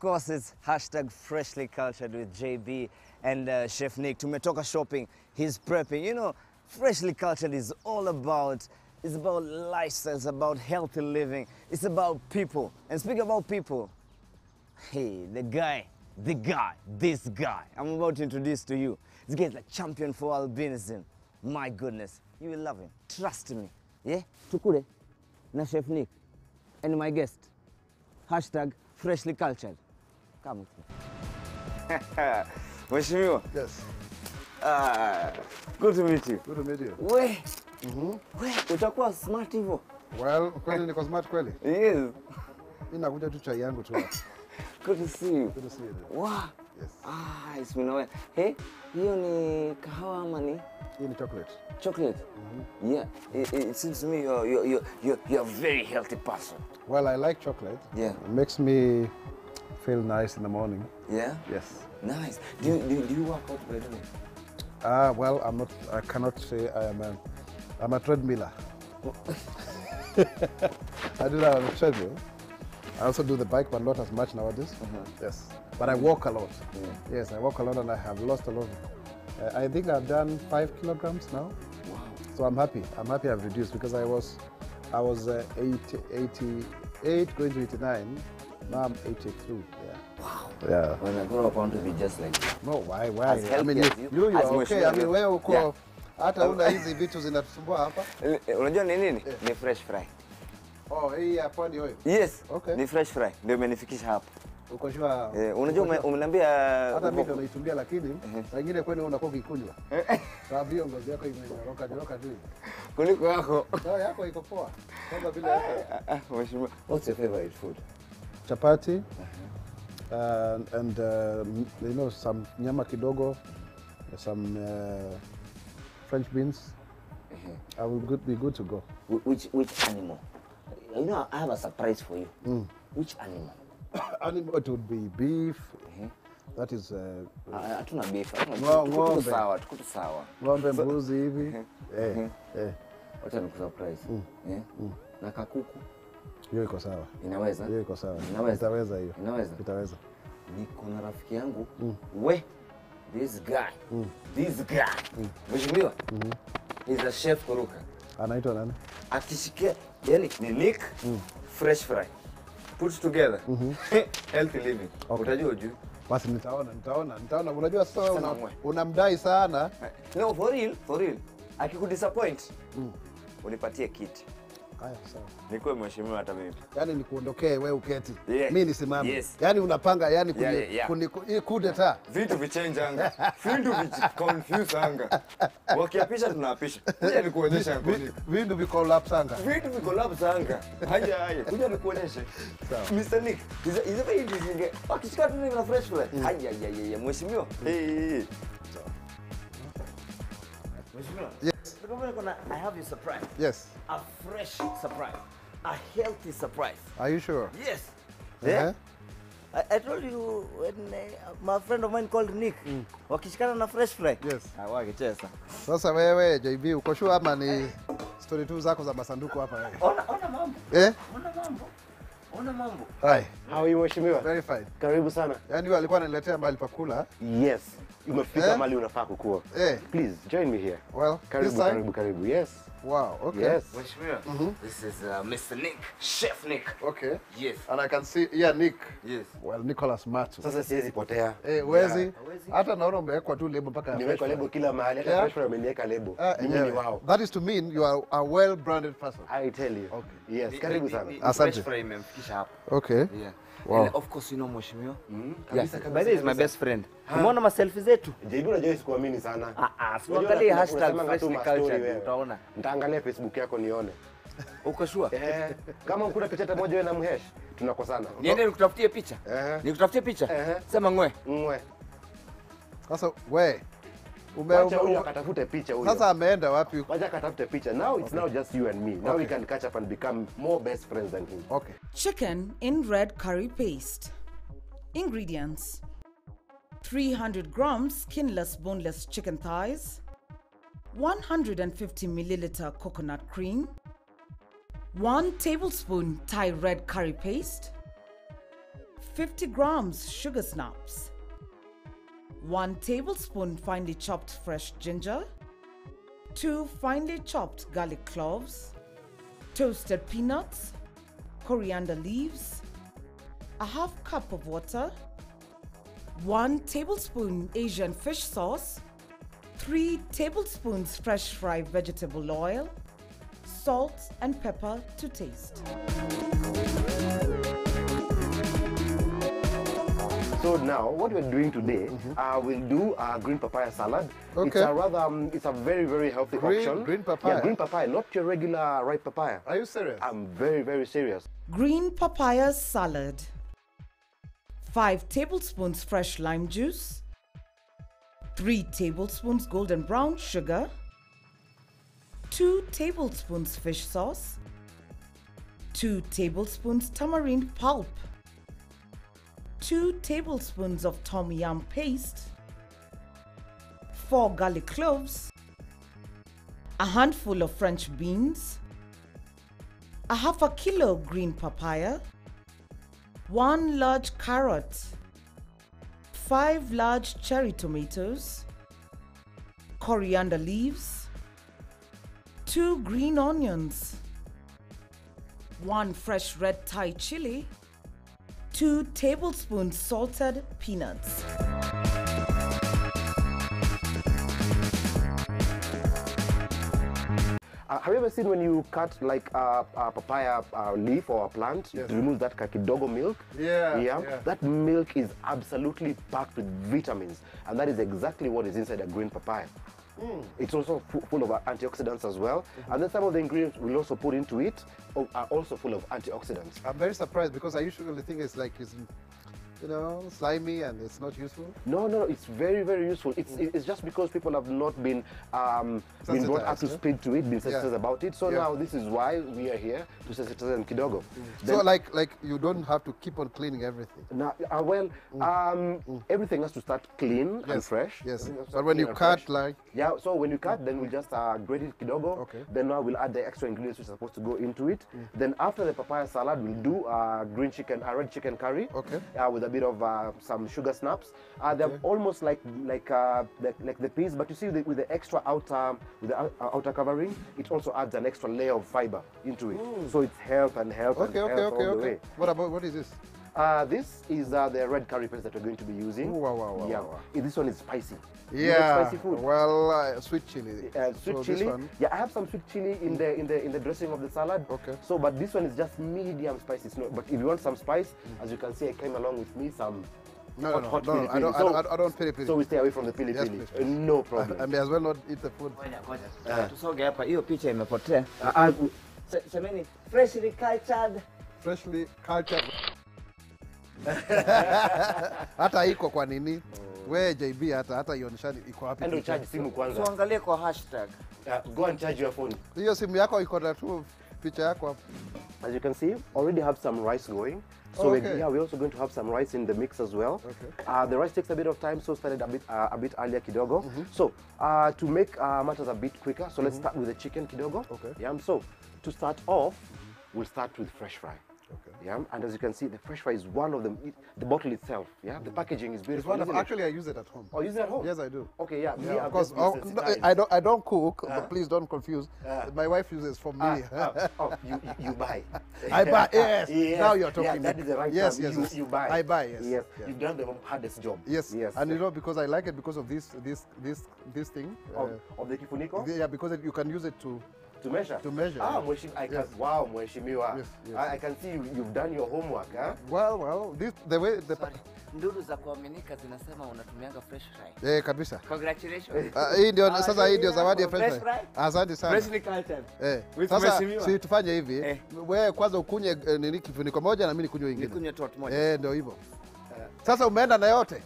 course, it's hashtag freshly cultured with JB and Chef Nick. Tumetoka shopping, he's prepping. You know, freshly cultured is all about, it's about lifestyle, it's about healthy living, it's about people. And speaking about people, hey, this guy, I'm about to introduce to you. This guy is like champion for albinism. My goodness, you will love him. Trust me. Yeah? Tukure, na Chef Nick, and my guest, hashtag freshly cultured. Come with me. Mheshimiwa. Yes. Good to meet you. Good to meet you. We, utakuwa smart hivyo. Well, kweli niko smart kweli? Yes. Mimi nakuja tu chai yangu tu. Good to see you. Good to see you. Wow. Yes. It's been a while. Hey, hiyo ni kahawa ama ni? Hii ni chocolate. Chocolate? Yeah. It seems to me you're a very healthy person. Well, I like chocolate. Yeah. It makes me feel nice in the morning. Yeah? Yes. Nice. Do you work out by the way? Well, I cannot say I'm a treadmiller. I do that on a treadmill. I also do the bike, but not as much nowadays. Yes. But I walk a lot. Yeah. Yes, I walk a lot and I have lost a lot. I think I've done 5 kilograms now. Wow. So I'm happy. I'm happy I've reduced because I was 88 going to 89. Now I'm 83. Yeah. Wow. Yeah. When I grow up, I want to be just like you. No, why? As I mean, healthy you're as okay. I mean, wewe uko Yeah. hata una hizi vitu zinatusumbua hapa. Unajua ni nini? Ni fresh fry. Oh, hii ya Pwani hoyo. Yes. Okay. Ni fresh fry. Ndio imenifikisha hapa. Uko sure? Unajua umeniambia hata mimi ndo naitumia lakini saa nyingine kwani unakuwa ukikunywa. Sababu hiyo ngozi yako imenyoroka tu. Kuliko yako. Sawa yako iko poa. Kama vile yako. Mheshimiwa, what's your favorite food? Chapati. And you know, some nyama kidogo, some French beans. I will be good to go. Which animal? You know, I have a surprise for you. Which animal? Animal, it would be beef. That is. Hatuna beef. Ng'ombe. Tuko sawa. Ng'ombe, mbuzi hivi. Wacha nikusurprise. Na kakuku. Hiyo iko sawa. Inaweza? Hiyo iko sawa. Inaweza? Itaweza hiyo. Inaweza? Itaweza. Niko na rafiki yangu. This guy. Mheshimiwa. He's a chef kuruka. Anaitwa nani? Akishikia, yani ni Nick fresh fry. Put together. Healthy living. Okay. Utajua ujue. Basi nitaona. Unajua sasa unamdai sana. No, for real. Akikudisappoint, unipatie kiti. Haya, sawa. Nikuwe mheshimiwa hata mimi. Yaani nikuondokee wewe uketi. Yeah. Mimi nisimame. Yes. Yaani unapanga yani kudeta. Vitu vichange anga. Vitu confuse anga. Wakiapisha tunapisha. Kuja nikuonyesha ngoni. Vitu vikolapse anga. Vitu vikolapse anga. Haya. Kuja nikuonyeshe. Sawa. Mr. Nick, is a very interesting guy. Akishika tu na fresh fry. Haya. Mheshimiwa. Hey. Mheshimiwa. Yes. I have you a surprise. Yes. A fresh surprise. A healthy surprise. Are you sure? Yes. Yeah? I told you when my friend of mine called Nick. Wakishikana na fresh fry. Yes. Wakicheza. Sasa wewe JB uko sure ama ni story tu zako za masanduku hapa wewe? Ona mambo. Ona mambo. Hi. How are you, mheshimiwa? Very fine. Karibu sana. Yaani wewe alikuwa ananiletea mahali pa kula. Yes. Umefika mahali unafaa kukua. Please join me here. Well, Karibu. Yes. Wow, okay. Yes. Mheshimiwa. This is Mr. Nick, Chef Nick. Okay. Yes. And I can see Nick. Yes. Well, Nicholas Matu. Sasa siwezi potea. Wezi. Hata naona umewekwa tu lebo mpaka. Nimeweka lebo kila mahali. Hata fresh fry ameniweka lebo. Mimi ni wao. That is to mean you are a well-branded person. I tell you. Okay. Yes, karibu sana. Asante. Fresh fry imemfikisha hapa. Okay. Yeah. Wow. And of course you know mheshimiwa. Kabisa. By the way, is my best friend. Umeona ma selfie zetu? JB unajua sikuamini sana. Uangalie hashtag freshly cultured utaona. Nitaangalia Facebook yako nione. Uko sure? Kama ukuna picha hata moja wewe na Mhesh, tunakosana. Niende nikutafutie picha? Nikutafutie picha? Sema ngwe. Sasa wewe Wacha huyo akatafute picha huyo. Sasa ameenda wapi? Wacha akatafute picha. Now it's now just you and me. Now we can catch up and become more best friends than him. Okay. Chicken in red curry paste. Ingredients: 300 grams skinless boneless chicken thighs, 150 milliliter coconut cream, 1 tablespoon Thai red curry paste, 50 grams sugar snaps, 1 tablespoon finely chopped fresh ginger, 2 finely chopped garlic cloves, toasted peanuts, coriander leaves, a half cup of water, 1 tablespoon Asian fish sauce, 3 tablespoons fresh fried vegetable oil, salt and pepper to taste. So now, what we're doing today, we'll do a green papaya salad. Okay. It's a rather, it's a very, very healthy option. Green papaya? Yeah, green papaya, not your regular ripe papaya. Are you serious? I'm very, very serious. Green papaya salad. 5 tablespoons fresh lime juice, 3 tablespoons golden brown sugar, 2 tablespoons fish sauce, 2 tablespoons tamarind pulp, 2 tablespoons of tom yum paste, 4 garlic cloves, a handful of French beans, a half a kilo green papaya, 1 large carrot, 5 large cherry tomatoes, coriander leaves, 2 green onions, 1 fresh red Thai chili, 2 tablespoons salted peanuts. Have you ever seen when you cut like a papaya leaf or a plant, Yes. to remove that kakidogo milk? Yeah. That milk is absolutely packed with vitamins, and that is exactly what is inside a green papaya. It's also full of antioxidants as well, and then some of the ingredients we'll also put into it are also full of antioxidants. I'm very surprised because I usually think it's like it's, you know, slimy and it's not useful. No, it's very, very useful. It's just because people have not been brought up to Sensitized, speed to it, been sensitized Yeah. about it. So Yeah. now this is why we are here to sensitize them kidogo. So like you don't have to keep on cleaning everything. Now, everything has to start clean and fresh. Yes. Everything has to But start when clean you and cut, fresh. like, Yeah, so when you cut, then we'll just grate it kidogo. Okay. Then now we'll add the extra ingredients which are supposed to go into it. Then after the papaya salad, we'll do red chicken curry. Okay. With a bit of some sugar snaps. They're almost like the peas, but you see with the extra outer outer covering, it also adds an extra layer of fiber into it. So it's health and health okay. all the way. What is this? This is the red curry paste that we're going to be using. Ooh, wow. This one is spicy. You Yeah. like spicy food? Well, sweet chili. Sweet So chili. This one, Yeah, I have some sweet chili in the dressing of the salad. Okay. So, but this one is just medium spicy. It's not, but if you want some spice, as you can see, I came along with me some hot pili I don't pili pili. So we stay away from the pili Yes, pili. please. No problem. I may as well not eat the food. Tusoge hapa, hiyo picha imepotea. Semeni freshly cultured. Freshly cultured. Hata iko kwa nini? We JB hata ioneshani iko wapi? Endo charge simu kwanza. Tuangalie kwa hashtag. Go and charge your phone. Hiyo simu yako iko na tu picha yako hapo. As you can see, already have some rice going. So Okay. we're also going to have some rice in the mix as well. Okay. The rice takes a bit of time, so started a bit earlier kidogo. So to make matters a bit quicker, so let's start with the chicken kidogo. Okay. Yeah. So to start off, we'll start with fresh fry. Okay. Yeah, and as you can see, the fresh fry is one of them. The bottle itself, yeah, the packaging is It's beautiful. one of, isn't it? actually I use it at home. Oh, use it at home? Yes, I do. Okay, yeah. Me, I've Of course, just been I don't cook, but please don't confuse. My wife uses for me. You buy. I buy. Yes. Yes. Now you're talking. Yeah, that is the right Yes, term. yes. You buy. I buy. Yes. Yes. Yeah. You've done the hardest job. Yes. Yes. And you know, because I like it because of this thing. Of the kifuniko? Yeah, because you can use it to measure. To measure. Yes. Wow, mheshimiwa. Yes, yes. I can see you've done your homework, huh? Well, the way the Nduru za kuaminika zinasema unatumianga fresh fry. kabisa. Congratulations. Hii ndio sasa, hii ndio zawadi ya fresh Fresh fry. fry? Asante sana. Freshly cultured. With Sasa mheshimiwa. si tufanye hivi. Wewe kwanza ukunywe nini kifuniko moja na mimi nikunywe ingine. Nikunywe tot moja. Ndio hivyo. Sasa umeenda na yote.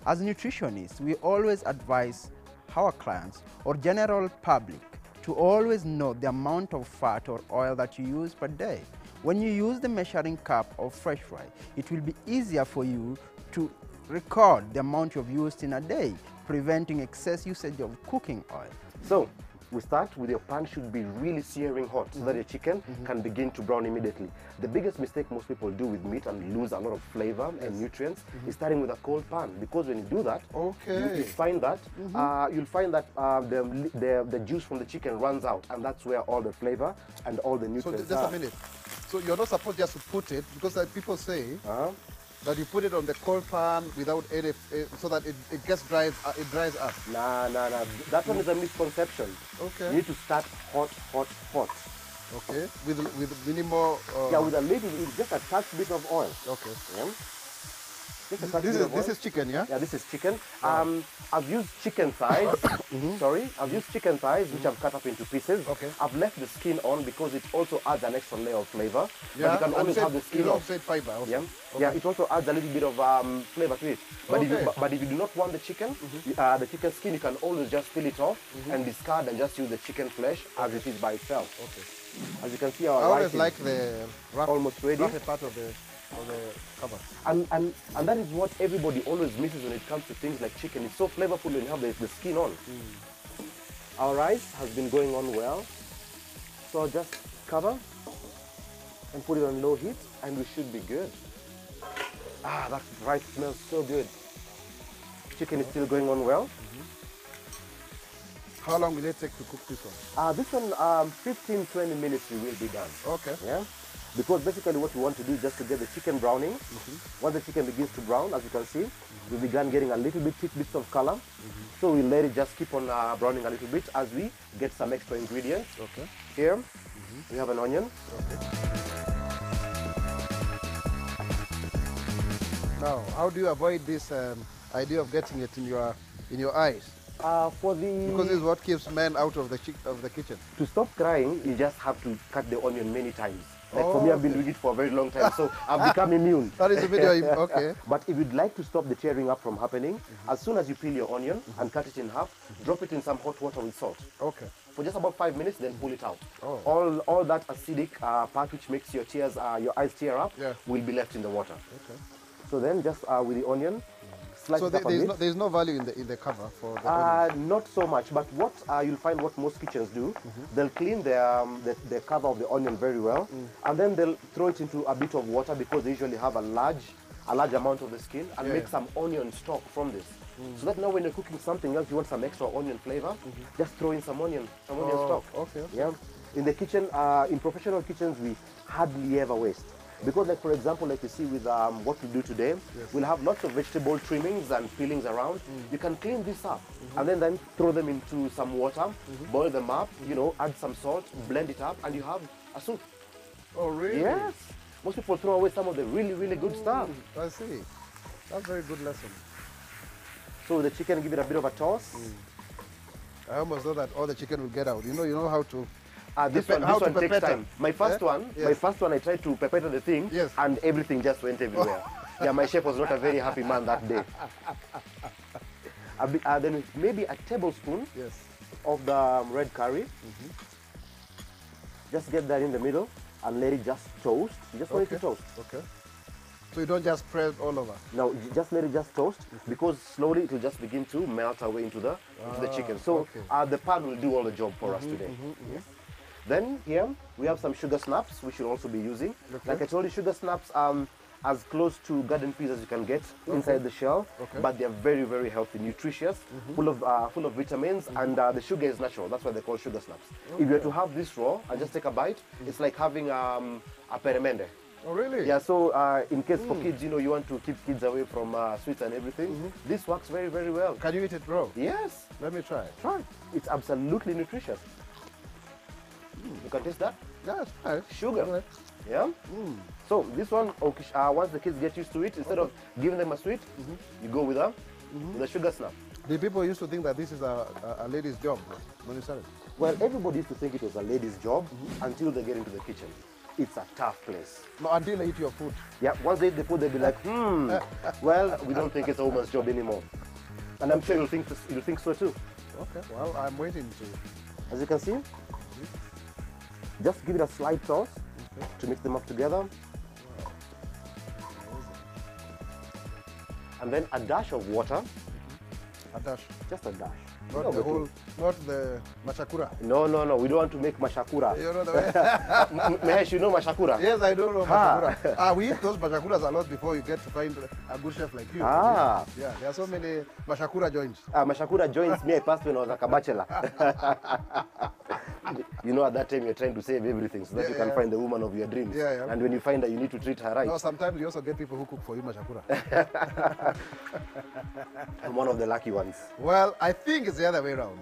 As nutritionists, we always advise our clients or general public to always know the amount of fat or oil that you use per day. When you use the measuring cup of fresh fry, it will be easier for you to record the amount you've used in a day, preventing excess usage of cooking oil. So, we start with your pan should be really searing hot so that your chicken can begin to brown immediately. The biggest mistake most people do with meat and lose a lot of flavor and nutrients is starting with a cold pan, because when you do that, you find that you'll find that the juice from the chicken runs out, and that's where all the flavor and all the nutrients So just a minute. So you're not supposed just to put it, because like people say that you put it on the cold pan without any, so that it gets dries, it dries up. Nah. That one is a misconception. Okay. You need to start hot. Okay. With minimal. Yeah, with a little, just a touch bit of oil. Okay. Yeah. This is chicken, yeah? Yeah, this is chicken. I've used chicken thighs. Sorry, I've used chicken thighs, which I've cut up into pieces. Okay. I've left the skin on because it also adds an extra layer of flavor. Yeah. But you can always have the skin off. Said fiber also. Yeah. Okay. Yeah, it also adds a little bit of flavor to it. But, if you do not want the chicken skin, you can always just peel it off and discard and just use the chicken flesh as it is by itself. Okay. As you can see, I our always rice is like the rough, almost ready. rough part of the cover. And that is what everybody always misses when it comes to things like chicken. It's so flavorful when you have the skin on. Our rice has been going on well. So just cover and put it on low heat and we should be good. That rice smells so good. Chicken is still going on well. How long will it take to cook this one? This one, 15-20 minutes we will be done. Okay. Yeah. Because basically what we want to do is just to get the chicken browning. Once the chicken begins to brown, as you can see, we began getting a little bit thick bits of color. So we let it just keep on browning a little bit as we get some extra ingredients. Okay. Here, we have an onion. Okay. Now, how do you avoid this idea of getting it in your eyes? Because this is what keeps men out of the kitchen. To stop crying, you just have to cut the onion many times. Like for me, I've been doing it for a very long time, so I've become immune. That is a video, okay. But if you'd like to stop the tearing up from happening, as soon as you peel your onion and cut it in half, drop it in some hot water with salt. Okay. For just about 5 minutes, then pull it out. Oh. All that acidic part which makes your eyes tear up will be left in the water. Okay. So then just with the onion, slice it up a bit. There's no value in the cover for the onion? Not so much, but what you'll find what most kitchens do, they'll clean the cover of the onion very well, and then they'll throw it into a bit of water because they usually have a large amount of the skin, and make some onion stock from this. So that now when you're cooking something else, you want some extra onion flavor, just throw in some onion stock. Okay. Yeah. In the kitchen, in professional kitchens, we hardly ever waste. Because like for example, like you see with what we do today, we'll have lots of vegetable trimmings and peelings around. You can clean this up and then throw them into some water, boil them up, add some salt, blend it up, and you have a soup. Oh, really? Yes. Most people throw away some of the really, really good stuff. I see. That's a very good lesson. So with the chicken, give it a bit of a toss. I almost know that all the chicken will get out. You know how to... This one takes time. My first one, I tried to pepper the thing, and everything just went everywhere. Yeah, my chef was not a very happy man that day. Then maybe a tablespoon of the red curry. Just get that in the middle and let it just toast. You just want it to toast. Okay. So you don't just spread all over? No, you just let it just toast because slowly it will just begin to melt away into the chicken. So the pan will do all the job for us today. Then here we have some sugar snaps we should also be using. Like I told you, sugar snaps as close to garden peas as you can get inside the shell, but they're very, very healthy, nutritious, full of vitamins, and the sugar is natural. That's why they call sugar snaps. If you were to have this raw and just take a bite, it's like having a peremende. Oh, really? Yeah, so in case for kids, you want to keep kids away from sweets and everything, this works very, very well. Can you eat it raw? Yes. Let me try. Try. It's absolutely nutritious. You can taste that? Yeah, it's nice. Sugar. Okay. Yeah? So this one, once the kids get used to it, instead of giving them a sweet, you go with a sugar snap. The people used to think that this is a lady's job when you started. Well, everybody used to think it was a lady's job until they get into the kitchen. It's a tough place. No, until they eat your food. Yeah, once they eat the food, they'll be like, well, we don't think it's a woman's job anymore. And I'm sure you'll think so too. Okay, well, I'm waiting to. As you can see, just give it a slight toss to mix them up together. And then a dash of water A dash. Just a dash. Not the whole, not the mashakura. No, no, no. We don't want to make mashakura. You know the way? Mehesh, you know mashakura? Yes, I don't know mashakura. We eat those mashakuras a lot before you get to find a good chef like you. Ah. Yeah, there are so many mashakura joints. Mashakura joints me I passed when I was like a bachelor. You know, at that time you're trying to save everything so that you can find the woman of your dreams. Yeah, yeah. And when you find her, you need to treat her right. No, sometimes you also get people who cook for you mashakura. I'm one of the lucky ones. Well, I think it's the other way around.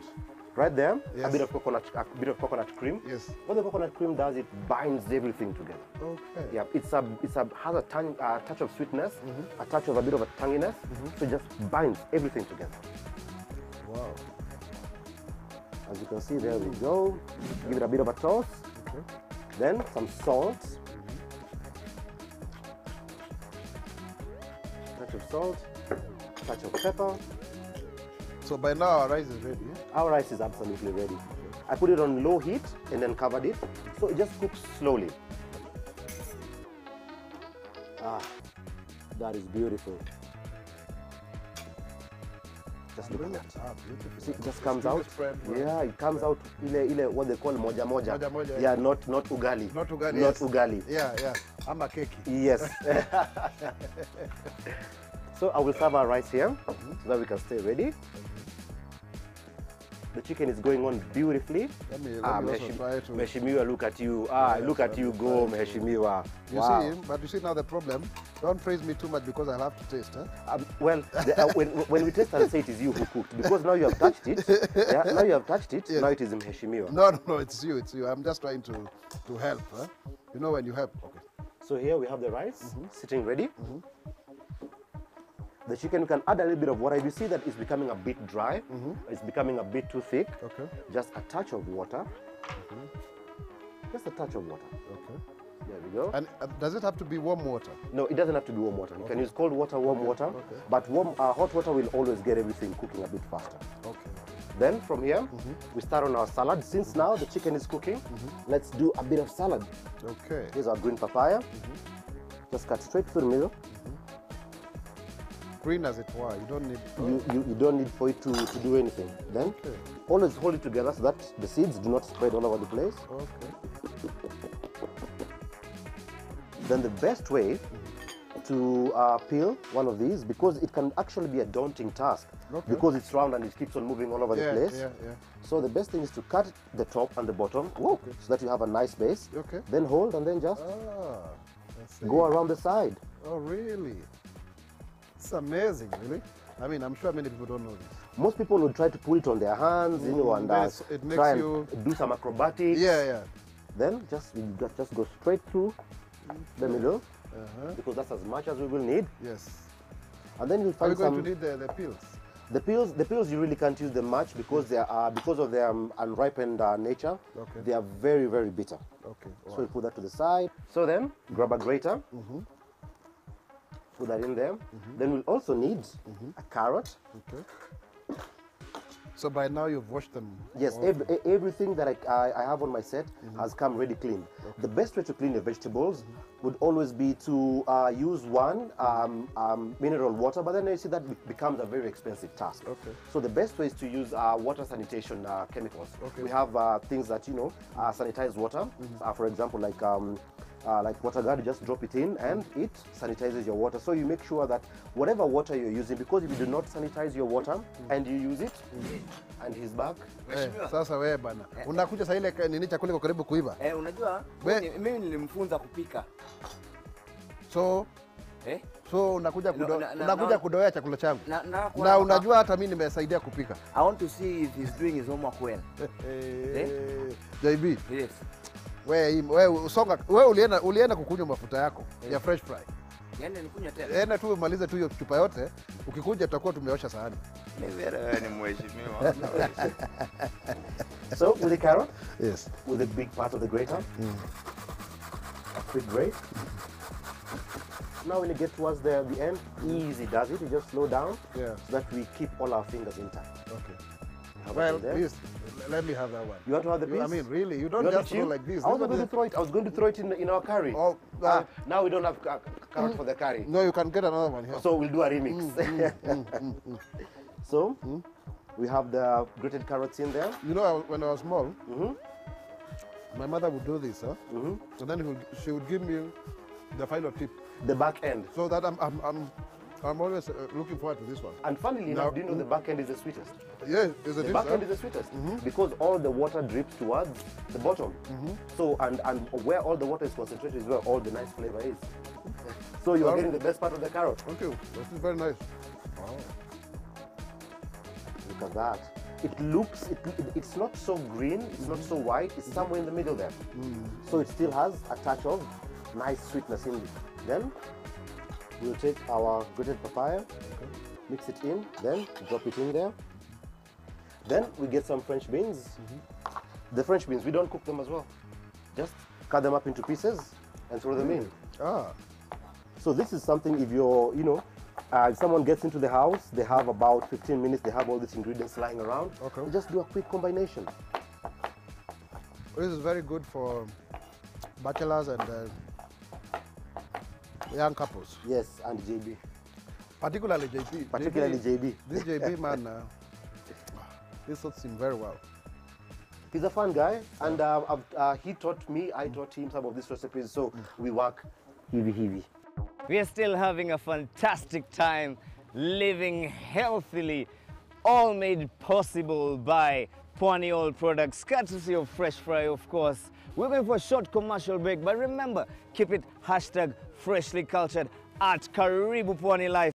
Right there, Yes. a bit of coconut cream. Yes. What the coconut cream does, it binds everything together. Okay. Yeah, has a touch of sweetness, a touch of a bit of a tanginess, so it just binds everything together. Wow. As you can see, there we go. Give it a bit of a toss. Okay. Then some salt. Touch of salt, touch of pepper. So by now our rice is ready. Eh? Our rice is absolutely ready. I put it on low heat and then covered it, so it just cooks slowly. Ah, that is beautiful. Just look at that. Ah, beautiful. See, it just comes Still out. spread, right? Yeah, it comes out ile what they call moja moja. Moja moja, Yeah, not ugali. Not ugali. Not Yes. ugali. Yeah, yeah. I'm a keki. Yes. So I will serve our rice here so that we can stay ready. The chicken is going on beautifully. Let me also try to. Mheshimiwa, look at you. Yeah, Look at you go, Mheshimiwa. You Wow. see, but you see now the problem. Don't praise me too much because I'll have to taste. Huh? Well, when we taste and say it is you who cooked, because now you have touched it. Yeah, now you have touched it. Yes. Now it is Mheshimiwa. No, no, no, it's you, it's you. I'm just trying to help. Huh? You know when you help. Okay. So here we have the rice sitting ready. The chicken, you can add a little bit of water. If you see that it's becoming a bit dry, it's becoming a bit too thick, Okay. just a touch of water. Just a touch of water. Okay. There we go. And does it have to be warm water? No, it doesn't have to be warm water. You can use cold water, warm water, but hot water will always get everything cooking a bit faster. Okay. Then from here, we start on our salad. Since now the chicken is cooking, let's do a bit of salad. Okay. Here's our green papaya. Just cut straight through the middle. Green as it were. You don't need. You don't need for it to do anything. Then always hold it together so that the seeds do not spread all over the place. Okay. Then the best way to peel one of these, because it can actually be a daunting task, because it's round and it keeps on moving all over the place. Yeah, yeah. So the best thing is to cut the top and the bottom, so that you have a nice base. Okay. Then hold and then just I see. go around the side. Oh, really? It's amazing, really. I mean, I'm sure many people don't know this. Most people would try to put it on their hands, you know, and Yes, it makes try you- and do some acrobatics. Yeah, yeah. Then just go straight through the middle, because that's as much as we will need. Yes. And then you'll Are we find going some. to need the peels? The peels you really can't use them much because they are because of their unripened nature. Okay. They are very, very bitter. Okay. So we put that to the side. So then grab a grater. Put that in there. Then we'll also need a carrot. Okay. So by now you've washed them? Yes, everything that I have on my set has come ready clean. The best way to clean your vegetables would always be to use one mineral water, but then you see that becomes a very expensive task. Okay. So the best way is to use water sanitation chemicals. Okay. We have things that, you know, sanitize water. For example, like water guard, you just drop it in and it sanitizes your water. So you make sure that whatever water you're using, because if you do not sanitize your water and you use it, and he's back. Sasa wewe bana. Unakuja saa ile nini chakula iko karibu kuiva. Unajua mimi nilimfunza kupika. So unakuja unakuja kudoea chakula changu. Na unajua hata mimi nimesaidia kupika. I want to see if he's doing his homework well. JB. Yes. Wewe ulienda kukunywa mafuta yako ya fresh fry. Yaani nikunywa tena. Enda tu umalize tu hiyo chupa yote, ukikuja tutakuwa tumeosha sahani. Ni mheshimiwa. So with the carrot, Yes. with the big part of the grater, a quick grate. Now when you get towards the end, easy does it. You just slow down, Yeah. so that we keep all our fingers intact. Okay. Have Well, it there. please let me have that one. You want to have the piece? I mean, really, you don't You want just to throw chew? like this. I was going to throw it. I was going to throw it in our curry. Oh, Now we don't have carrot for the curry, no, you can get another one here. so we'll do a remix. So we have the grated carrots in there. You know, when I was small, my mother would do this, and then she would give me the final tip, The back end. so that I'm always looking forward to this one. And funnily enough, do you know the back end is the sweetest? Yeah, is it The back end is the sweetest because all the water drips towards the bottom. So and where all the water is concentrated is where all the nice flavor is. So you're getting the best part of the carrot. Thank you. This is very nice. Look at that. It looks, it's not so green, it's not so white, it's somewhere in the middle there. So it still has a touch of nice sweetness in it. Then we'll take our grated papaya, mix it in, then drop it in there. Then we get some French beans. The French beans, we don't cook them as well. Just cut them up into pieces and throw them in. So this is something if you're, if someone gets into the house, they have about 15 minutes, they have all these ingredients lying around. You just do a quick combination. This is very good for bachelors and young couples. Yes, and JB. Particularly JB. Particularly JB. This JB man, this suits him very well. He's a fun guy, and he taught me, I taught him some of these recipes, so we work heavy. We are still having a fantastic time living healthily, all made possible by Pwani Oil products, courtesy of Fresh Fry, of course. We're going for a short commercial break, but remember, keep it #freshly cultured at Karibu Pwani Life.